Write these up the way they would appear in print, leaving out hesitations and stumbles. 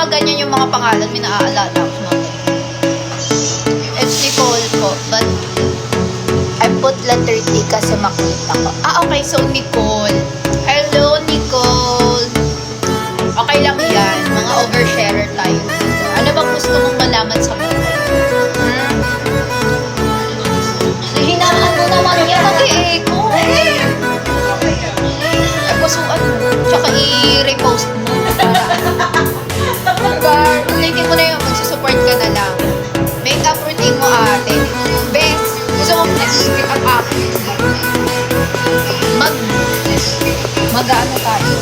mga ganyan yung mga pangalan, may naaalala ko mga ganyan. It's Nicole po, but I put letter T kasi makita ko. Okay, so Nicole. Hello, Nicole. Okay lang yan, mga oversharer tayo dito. Ano bang gusto mong malaman sa buhay? Hinaan mo naman yan, mag-e-echo. Pusuan mo, tsaka i-repost mo. Ulitin mo na yun, magsusupport ka na lang. Makeup routine mo ate. Best, gusto mo nag-makeup up. Mag-ano tayo.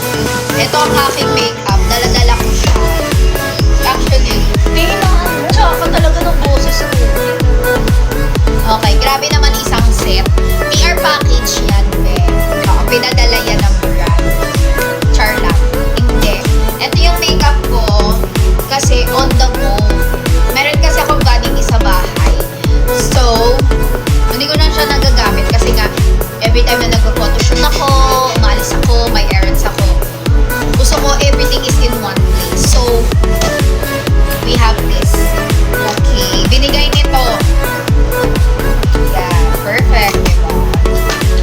Ito ang aking makeup, dala-dala ko siya. Actually, tingnan, tsaka talaga ng boses ko. Okay, grabe naman isang set. PR package yan, be. Pinadala yan ng brand. Char lang. Hindi. Ito yung makeup ko kasi on the go. Meron kasi akong galing sa bahay. So, hindi ko na siya nagagamit kasi nga every time na nag-photoshoot ako, umalis ako, may errands ako. Gusto ko everything is in one place. So, we have this. Okay. Binigay nito. Yeah, perfect. Diba?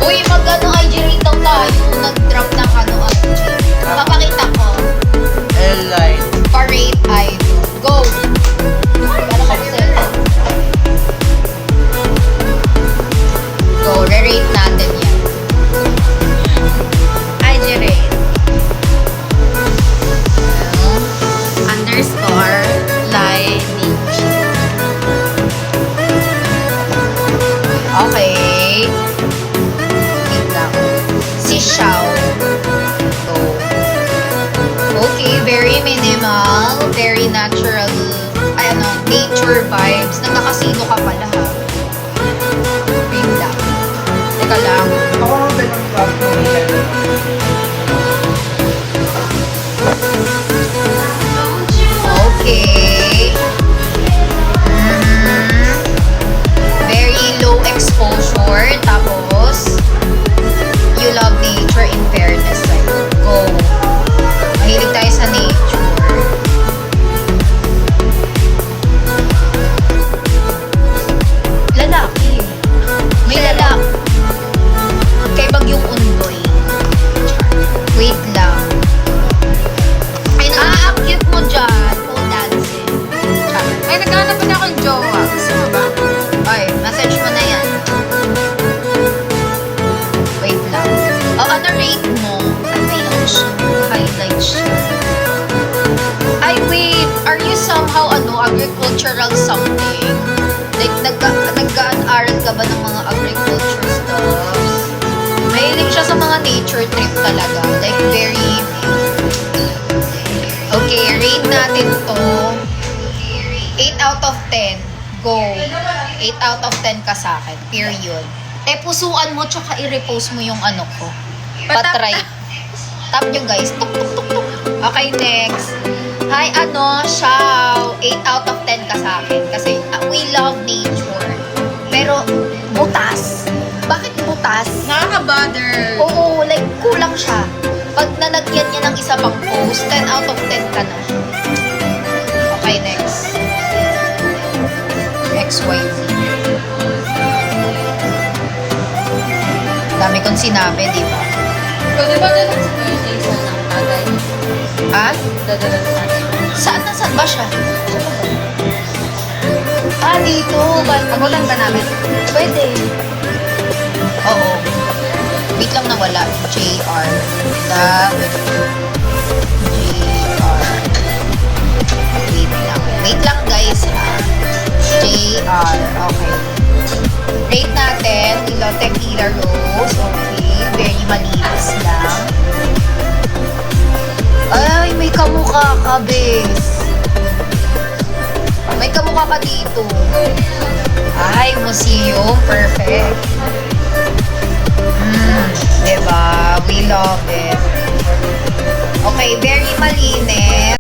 Uy, mag-ano IG rate daw tayo. Nag-drop ng ano IG. Papakita ko. L-line. Pa-rate idol. Go! Para mag-sell. Go, re-rate natin yan. IG rate. Underscore lineage. Okay. Wait lang. Si Xiao. So, okay, very minimal, very natural, ay ano, nature vibes. Nagkakasino ka pala ha. Wait lang. Teka lang. Ako ang pinag-class mo nila. Okay. Very low exposure. Tapos, you love nature in fairness. Like, go. Mahilig tayo sa nature. Lalaki. May lalaki. Kay Bagyong Undoy. Wait lang. Ay, ang cute mo dyan. Oh, dancing. Ay, naghahanap na akong jowa. Gusto mo ba? Ay, message mo na yan. Wait lang. Ano rate mo? Highlight siya. Ay, wait. Are you somehow, agricultural something? Like, nag-aaral ka ba ng mga agriculture stuff? Mahilig siya sa mga nature trip talaga. Like, very... Okay, rate natin to. 8 out of 10. Go. 8 out of 10 ka sa akin. Period. Pusuan mo tsaka i-repost mo yung ano ko. Patry. Tap nyo guys. Tuk, tuk, tuk, tuk. Okay, next. Hi, Xiao. 8 out of 10 ka sa akin. Kasi we love nature. Pero, butas. Bakit butas? Nakaka-bother. Oo, like, kulang siya. Pag nalagyan niya ng isa pang post, 10 out of 10 ka na. Okay, next. XYZ. Dami kong sinabi, di ba? Pwede ba dadalhin mo yung Jason ng tagay? Ah? Dadalhin mo natin. Saan ba siya? Dito. Agutan ba namin? Pwede. Oo. Wait lang nawala. JR. Wait lang guys ha. JR. Okay. Rate natin. Ilo Tequila Rose. Okay. Very malinis lang. Ay, may kamukha ka, bes. May kamukha ka dito. Ay, museum. Perfect. Diba? We love it. Okay, very malinis.